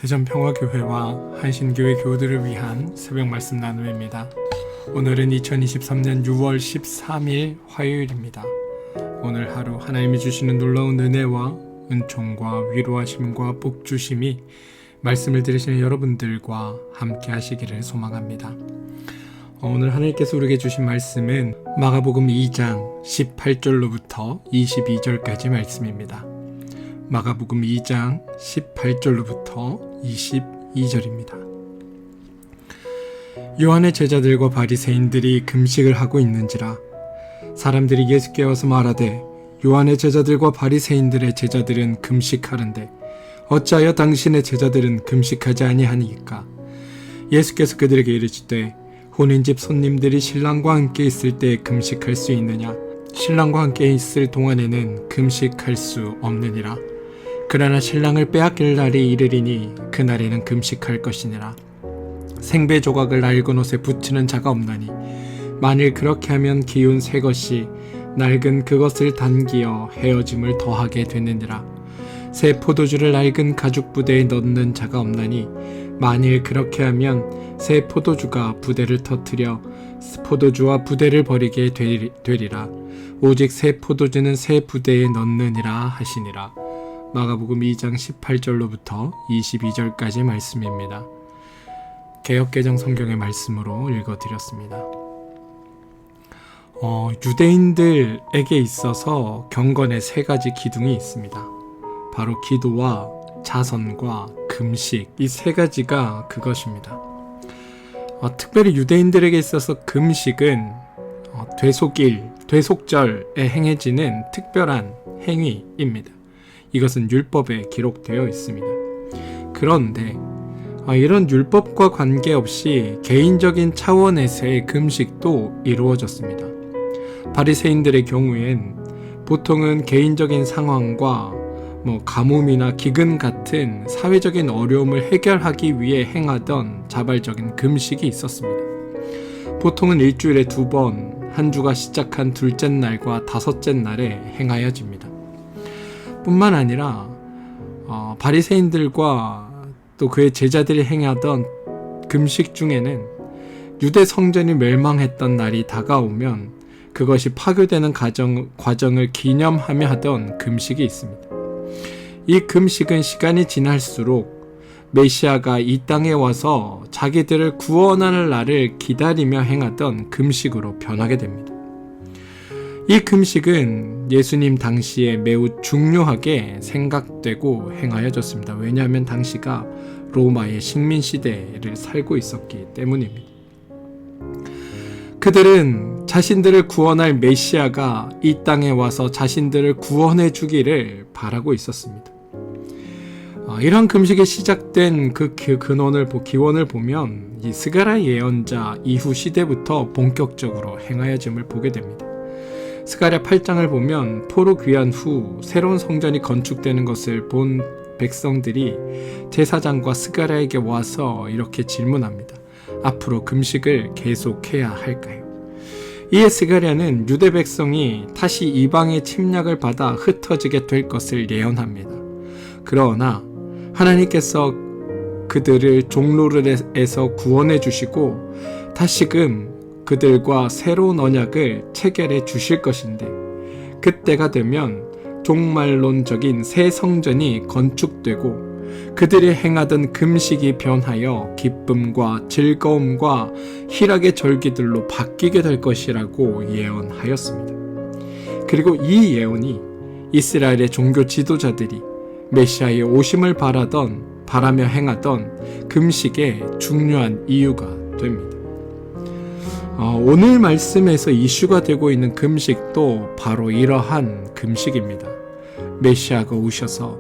대전평화교회와 한신교회 교우들을 위한 새벽 말씀 나눔입니다. 오늘은 2023년 6월 13일 화요일입니다. 오늘 하루 하나님이 주시는 놀라운 은혜와 은총과 위로하심과 복주심이 말씀을 들으시는 여러분들과 함께 하시기를 소망합니다. 오늘 하나님께서 우리에게 주신 말씀은 마가복음 2장 18절로부터 22절까지 말씀입니다. 마가복음 2장 18절로부터 22절입니다. 요한의 제자들과 바리새인들이 금식을 하고 있는지라 사람들이 예수께 와서 말하되 요한의 제자들과 바리새인들의 제자들은 금식하는데 어찌하여 당신의 제자들은 금식하지 아니하니이까? 예수께서 그들에게 이르시되 혼인집 손님들이 신랑과 함께 있을 때 금식할 수 있느냐? 신랑과 함께 있을 동안에는 금식할 수 없느니라. 그러나 신랑을 빼앗길 날이 이르리니 그날에는 금식할 것이니라. 생배 조각을 낡은 옷에 붙이는 자가 없나니 만일 그렇게 하면 기운 새 것이 낡은 그것을 단기어 헤어짐을 더하게 되느니라. 새 포도주를 낡은 가죽 부대에 넣는 자가 없나니 만일 그렇게 하면 새 포도주가 부대를 터뜨려 포도주와 부대를 버리게 되리라. 오직 새 포도주는 새 부대에 넣느니라 하시니라. 마가복음 2장 18절로부터 22절까지 말씀입니다. 개역개정 성경의 말씀으로 읽어드렸습니다. 유대인들에게 있어서 경건의 세 가지 기둥이 있습니다. 바로 기도와 자선과 금식, 이 세 가지가 그것입니다. 특별히 유대인들에게 있어서 금식은 되속절에 행해지는 특별한 행위입니다. 이것은 율법에 기록되어 있습니다. 그런데 이런 율법과 관계없이 개인적인 차원에서의 금식도 이루어졌습니다. 바리새인들의 경우엔 보통은 개인적인 상황과 가뭄이나 기근 같은 사회적인 어려움을 해결하기 위해 행하던 자발적인 금식이 있었습니다. 보통은 일주일에 2번, 한 주가 시작한 둘째 날과 다섯째 날에 행하여집니다. 뿐만 아니라 바리새인들과 또 그의 제자들이 행하던 금식 중에는 유대 성전이 멸망했던 날이 다가오면 그것이 파괴되는 과정을 기념하며 하던 금식이 있습니다. 이 금식은 시간이 지날수록 메시아가 이 땅에 와서 자기들을 구원하는 날을 기다리며 행하던 금식으로 변하게 됩니다. 이 금식은 예수님 당시에 매우 중요하게 생각되고 행하여졌습니다. 왜냐하면 당시가 로마의 식민시대를 살고 있었기 때문입니다. 그들은 자신들을 구원할 메시아가 이 땅에 와서 자신들을 구원해 주기를 바라고 있었습니다. 이런 금식이 시작된 그 기원을 보면 이 스가랴 예언자 이후 시대부터 본격적으로 행하여짐을 보게 됩니다. 스가랴 8장을 보면 포로 귀환 후 새로운 성전이 건축되는 것을 본 백성들이 제사장과 스가랴에게 와서 이렇게 질문합니다. 앞으로 금식을 계속해야 할까요? 이에 스가랴는 유대 백성이 다시 이방의 침략을 받아 흩어지게 될 것을 예언합니다. 그러나 하나님께서 그들을 종로에서 구원해 주시고 다시금 그들과 새로운 언약을 체결해 주실 것인데 그때가 되면 종말론적인 새 성전이 건축되고 그들이 행하던 금식이 변하여 기쁨과 즐거움과 희락의 절기들로 바뀌게 될 것이라고 예언하였습니다. 그리고 이 예언이 이스라엘의 종교 지도자들이 메시아의 오심을 바라며 행하던 금식의 중요한 이유가 됩니다. 오늘 말씀에서 이슈가 되고 있는 금식도 바로 이러한 금식입니다. 메시아가 오셔서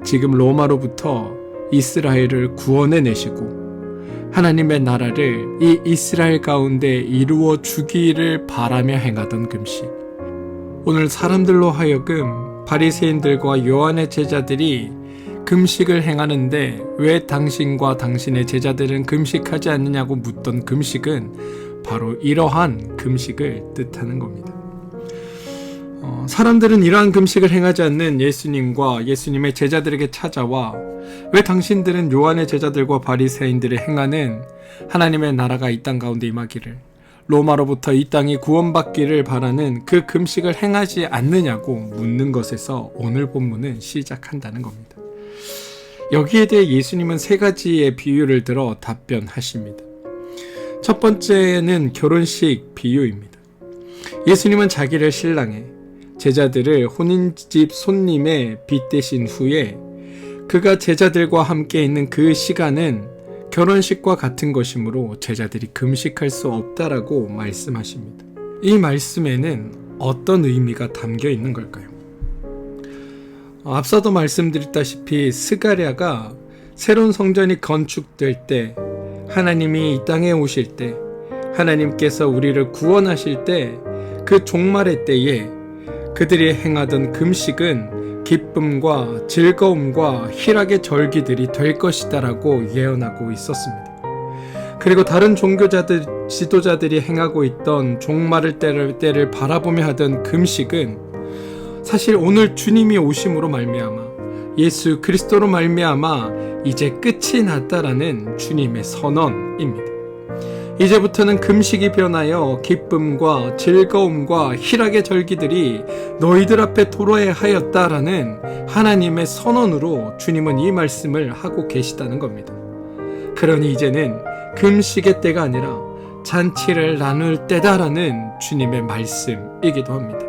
지금 로마로부터 이스라엘을 구원해 내시고 하나님의 나라를 이 이스라엘 가운데 이루어 주기를 바라며 행하던 금식. 오늘 사람들로 하여금 바리새인들과 요한의 제자들이 금식을 행하는데 왜 당신과 당신의 제자들은 금식하지 않느냐고 묻던 금식은 바로 이러한 금식을 뜻하는 겁니다. 사람들은 이러한 금식을 행하지 않는 예수님과 예수님의 제자들에게 찾아와 왜 당신들은 요한의 제자들과 바리새인들이 행하는 하나님의 나라가 이 땅 가운데 임하기를, 로마로부터 이 땅이 구원받기를 바라는 그 금식을 행하지 않느냐고 묻는 것에서 오늘 본문은 시작한다는 겁니다. 여기에 대해 예수님은 세 가지의 비유를 들어 답변하십니다. 첫 번째는 결혼식 비유입니다. 예수님은 자기를 신랑에, 제자들을 혼인집 손님에 빗대신 후에 그가 제자들과 함께 있는 그 시간은 결혼식과 같은 것이므로 제자들이 금식할 수 없다라고 말씀하십니다. 이 말씀에는 어떤 의미가 담겨 있는 걸까요? 앞서도 말씀드렸다시피 스가랴가 새로운 성전이 건축될 때, 하나님이 이 땅에 오실 때, 하나님께서 우리를 구원하실 때, 그 종말의 때에 그들이 행하던 금식은 기쁨과 즐거움과 희락의 절기들이 될 것이다 라고 예언하고 있었습니다. 그리고 다른 종교자들, 지도자들이 행하고 있던 종말의 때를 바라보며 하던 금식은 사실 오늘 주님이 오심으로 말미암아, 예수 그리스도로 말미암아 이제 끝이 났다라는 주님의 선언입니다. 이제부터는 금식이 변하여 기쁨과 즐거움과 희락의 절기들이 너희들 앞에 도래하여 하였다라는 하나님의 선언으로 주님은 이 말씀을 하고 계시다는 겁니다. 그러니 이제는 금식의 때가 아니라 잔치를 나눌 때다라는 주님의 말씀이기도 합니다.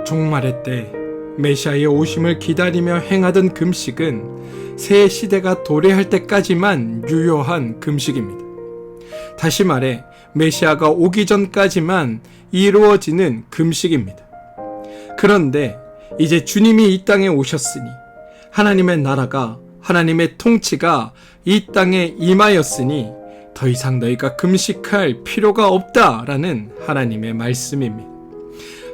종말의 때 메시아의 오심을 기다리며 행하던 금식은 새 시대가 도래할 때까지만 유효한 금식입니다. 다시 말해 메시아가 오기 전까지만 이루어지는 금식입니다. 그런데 이제 주님이 이 땅에 오셨으니, 하나님의 나라가, 하나님의 통치가 이 땅에 임하였으니 더 이상 너희가 금식할 필요가 없다라는 하나님의 말씀입니다.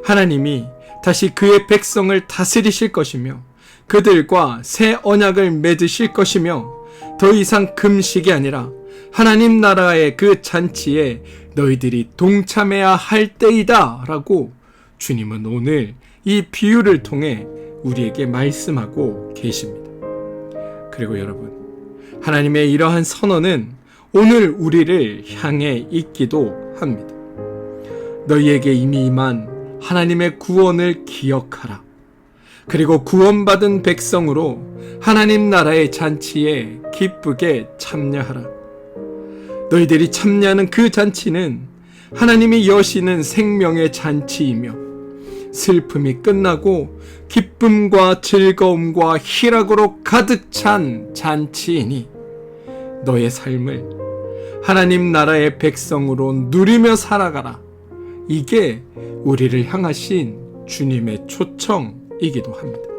하나님이 다시 그의 백성을 다스리실 것이며 그들과 새 언약을 맺으실 것이며 더 이상 금식이 아니라 하나님 나라의 그 잔치에 너희들이 동참해야 할 때이다 라고 주님은 오늘 이 비유를 통해 우리에게 말씀하고 계십니다. 그리고 여러분, 하나님의 이러한 선언은 오늘 우리를 향해 있기도 합니다. 너희에게 이미 임한 하나님의 구원을 기억하라. 그리고 구원받은 백성으로 하나님 나라의 잔치에 기쁘게 참여하라. 너희들이 참여하는 그 잔치는 하나님이 여시는 생명의 잔치이며 슬픔이 끝나고 기쁨과 즐거움과 희락으로 가득 찬 잔치이니 너의 삶을 하나님 나라의 백성으로 누리며 살아가라. 이게 우리를 향하신 주님의 초청이기도 합니다.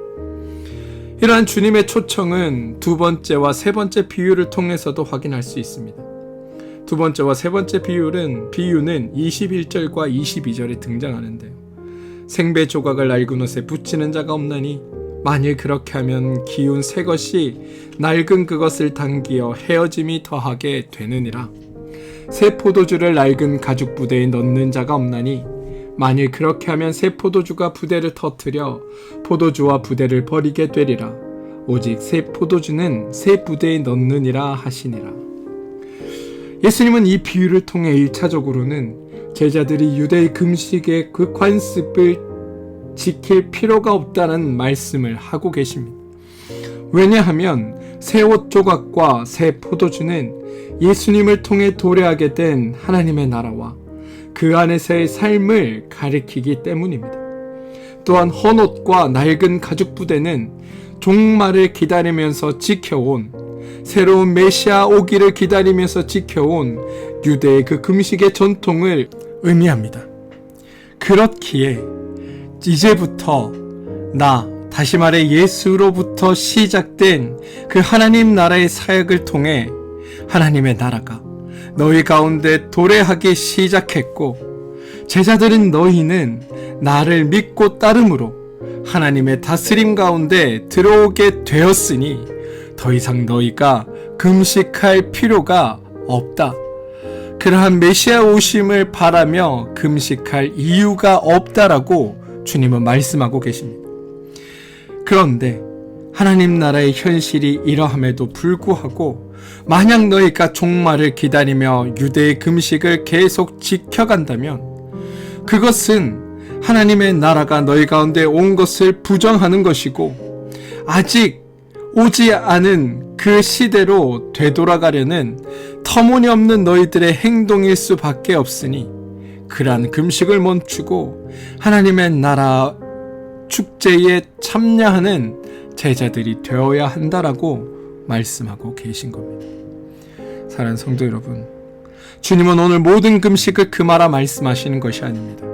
이러한 주님의 초청은 두 번째와 세 번째 비유를 통해서도 확인할 수 있습니다. 두 번째와 세 번째 비유는 21절과 22절에 등장하는데요. 생배 조각을 낡은 옷에 붙이는 자가 없나니 만일 그렇게 하면 기운 새 것이 낡은 그것을 당기어 헤어짐이 더하게 되느니라. 새 포도주를 낡은 가죽 부대에 넣는 자가 없나니 만일 그렇게 하면 새 포도주가 부대를 터뜨려 포도주와 부대를 버리게 되리라. 오직 새 포도주는 새 부대에 넣느니라 하시니라. 예수님은 이 비유를 통해 1차적으로는 제자들이 유대의 금식의 그 관습을 지킬 필요가 없다는 말씀을 하고 계십니다. 왜냐하면 새 옷 조각과 새 포도주는 예수님을 통해 도래하게 된 하나님의 나라와 그 안에서의 삶을 가리키기 때문입니다. 또한 헌옷과 낡은 가죽 부대는 종말을 기다리면서 지켜온, 새로운 메시아 오기를 기다리면서 지켜온 유대의 그 금식의 전통을 의미합니다. 그렇기에 이제부터 다시 말해 예수로부터 시작된 그 하나님 나라의 사역을 통해 하나님의 나라가 너희 가운데 도래하기 시작했고, 제자들인 너희는 나를 믿고 따름으로 하나님의 다스림 가운데 들어오게 되었으니 더 이상 너희가 금식할 필요가 없다. 그러한 메시아 오심을 바라며 금식할 이유가 없다라고 주님은 말씀하고 계십니다. 그런데 하나님 나라의 현실이 이러함에도 불구하고 만약 너희가 종말을 기다리며 유대의 금식을 계속 지켜간다면 그것은 하나님의 나라가 너희 가운데 온 것을 부정하는 것이고 아직 오지 않은 그 시대로 되돌아가려는 터무니없는 너희들의 행동일 수밖에 없으니 그러한 금식을 멈추고 하나님의 나라 축제에 참여하는 제자들이 되어야 한다라고 말씀하고 계신 겁니다. 사랑하는 성도 여러분, 주님은 오늘 모든 금식을 금하라 말씀하시는 것이 아닙니다.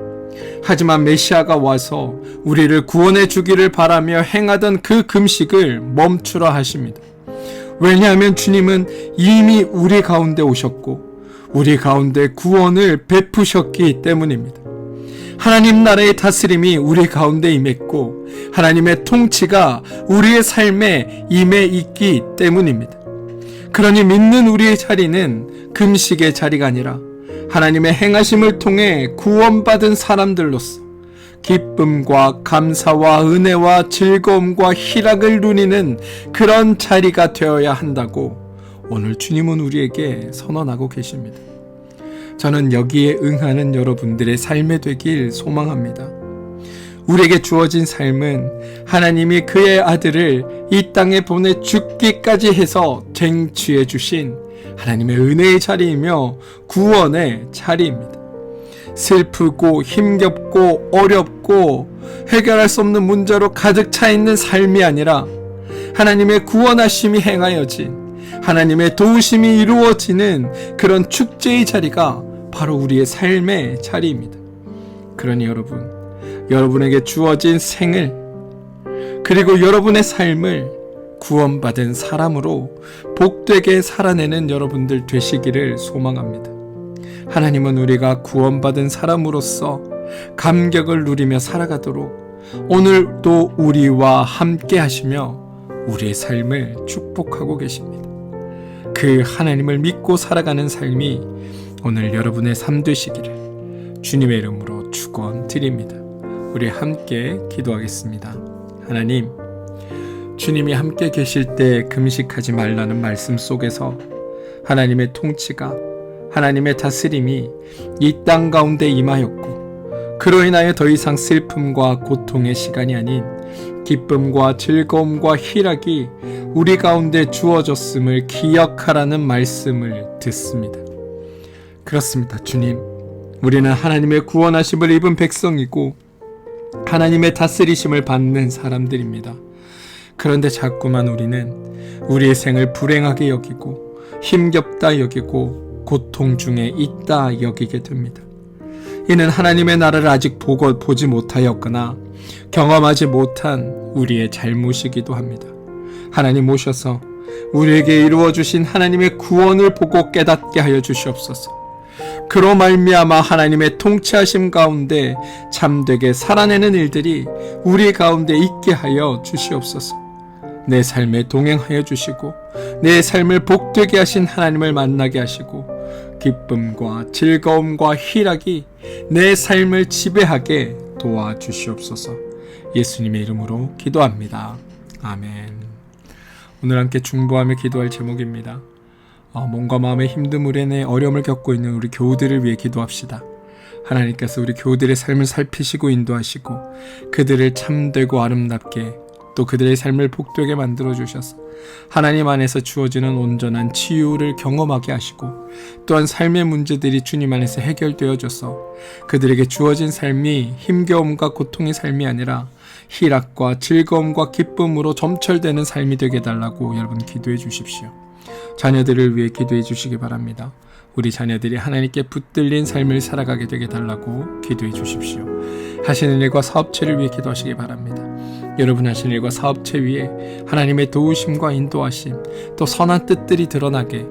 하지만 메시아가 와서 우리를 구원해 주기를 바라며 행하던 그 금식을 멈추라 하십니다. 왜냐하면 주님은 이미 우리 가운데 오셨고 우리 가운데 구원을 베푸셨기 때문입니다. 하나님 나라의 다스림이 우리 가운데 임했고 하나님의 통치가 우리의 삶에 임해 있기 때문입니다. 그러니 믿는 우리의 자리는 금식의 자리가 아니라 하나님의 행하심을 통해 구원받은 사람들로서 기쁨과 감사와 은혜와 즐거움과 희락을 누리는 그런 자리가 되어야 한다고 오늘 주님은 우리에게 선언하고 계십니다. 저는 여기에 응하는 여러분들의 삶이 되길 소망합니다. 우리에게 주어진 삶은 하나님이 그의 아들을 이 땅에 보내 죽기까지 해서 쟁취해 주신 하나님의 은혜의 자리이며 구원의 자리입니다. 슬프고 힘겹고 어렵고 해결할 수 없는 문제로 가득 차 있는 삶이 아니라 하나님의 구원하심이 행하여진 하나님의 도우심이 이루어지는 그런 축제의 자리가 바로 우리의 삶의 자리입니다. 그러니 여러분에게 주어진 생을 그리고 여러분의 삶을 구원받은 사람으로 복되게 살아내는 여러분들 되시기를 소망합니다. 하나님은 우리가 구원받은 사람으로서 감격을 누리며 살아가도록 오늘도 우리와 함께 하시며 우리의 삶을 축복하고 계십니다. 그 하나님을 믿고 살아가는 삶이 오늘 여러분의 삶 되시기를 주님의 이름으로 축원드립니다. 우리 함께 기도하겠습니다. 하나님, 주님이 함께 계실 때 금식하지 말라는 말씀 속에서 하나님의 통치가 하나님의 다스림이 이 땅 가운데 임하였고 그로 인하여 더 이상 슬픔과 고통의 시간이 아닌 기쁨과 즐거움과 희락이 우리 가운데 주어졌음을 기억하라는 말씀을 듣습니다. 그렇습니다. 주님, 우리는 하나님의 구원하심을 입은 백성이고 하나님의 다스리심을 받는 사람들입니다. 그런데 자꾸만 우리는 우리의 생을 불행하게 여기고 힘겹다 여기고 고통 중에 있다 여기게 됩니다. 이는 하나님의 나라를 아직 보지 못하였거나 경험하지 못한 우리의 잘못이기도 합니다. 하나님 오셔서 우리에게 이루어주신 하나님의 구원을 보고 깨닫게 하여 주시옵소서. 그로 말미암아 하나님의 통치하심 가운데 참되게 살아내는 일들이 우리 가운데 있게 하여 주시옵소서. 내 삶에 동행하여 주시고 내 삶을 복되게 하신 하나님을 만나게 하시고 기쁨과 즐거움과 희락이 내 삶을 지배하게 도와주시옵소서. 예수님의 이름으로 기도합니다. 아멘. 오늘 함께 중보하며 기도할 제목입니다. 몸과 마음의 힘듦으로 인해 어려움을 겪고 있는 우리 교우들을 위해 기도합시다. 하나님께서 우리 교우들의 삶을 살피시고 인도하시고 그들을 참되고 아름답게 또 그들의 삶을 복되게 만들어 주셔서 하나님 안에서 주어지는 온전한 치유를 경험하게 하시고 또한 삶의 문제들이 주님 안에서 해결되어져서 그들에게 주어진 삶이 힘겨움과 고통의 삶이 아니라 희락과 즐거움과 기쁨으로 점철되는 삶이 되게 해달라고 여러분 기도해 주십시오. 자녀들을 위해 기도해 주시기 바랍니다. 우리 자녀들이 하나님께 붙들린 삶을 살아가게 되게 해달라고 기도해 주십시오. 하시는 일과 사업체를 위해 기도하시기 바랍니다. 여러분 하시는 일과 사업체 위에 하나님의 도우심과 인도하심 또 선한 뜻들이 드러나게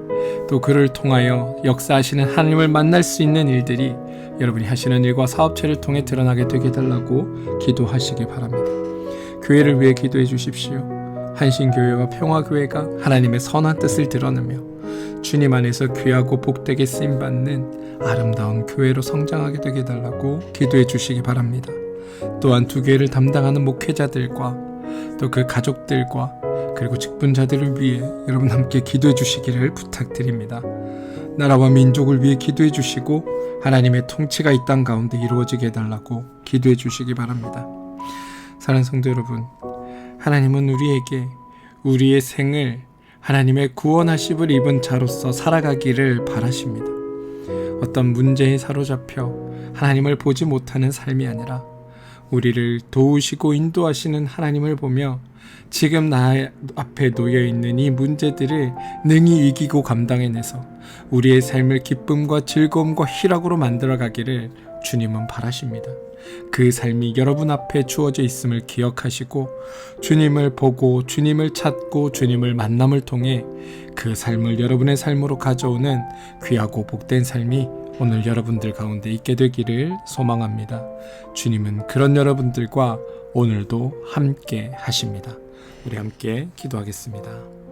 또 그를 통하여 역사하시는 하나님을 만날 수 있는 일들이 여러분이 하시는 일과 사업체를 통해 드러나게 되게 해달라고 기도하시기 바랍니다. 교회를 위해 기도해 주십시오. 한신교회와 평화교회가 하나님의 선한 뜻을 드러내며 주님 안에서 귀하고 복되게 쓰임받는 아름다운 교회로 성장하게 되게 해달라고 기도해 주시기 바랍니다. 또한 두 교회를 담당하는 목회자들과 또 그 가족들과 그리고 직분자들을 위해 여러분 함께 기도해 주시기를 부탁드립니다. 나라와 민족을 위해 기도해 주시고 하나님의 통치가 이 땅 가운데 이루어지게 해달라고 기도해 주시기 바랍니다. 사랑하는 성도 여러분, 하나님은 우리에게 우리의 생을 하나님의 구원하심을 입은 자로서 살아가기를 바라십니다. 어떤 문제에 사로잡혀 하나님을 보지 못하는 삶이 아니라 우리를 도우시고 인도하시는 하나님을 보며 지금 나 앞에 놓여있는 이 문제들을 능히 이기고 감당해내서 우리의 삶을 기쁨과 즐거움과 희락으로 만들어가기를 주님은 바라십니다. 그 삶이 여러분 앞에 주어져 있음을 기억하시고 주님을 보고 주님을 찾고 주님을 만남을 통해 그 삶을 여러분의 삶으로 가져오는 귀하고 복된 삶이 오늘 여러분들 가운데 있게 되기를 소망합니다. 주님은 그런 여러분들과 오늘도 함께 하십니다. 우리 함께 기도하겠습니다.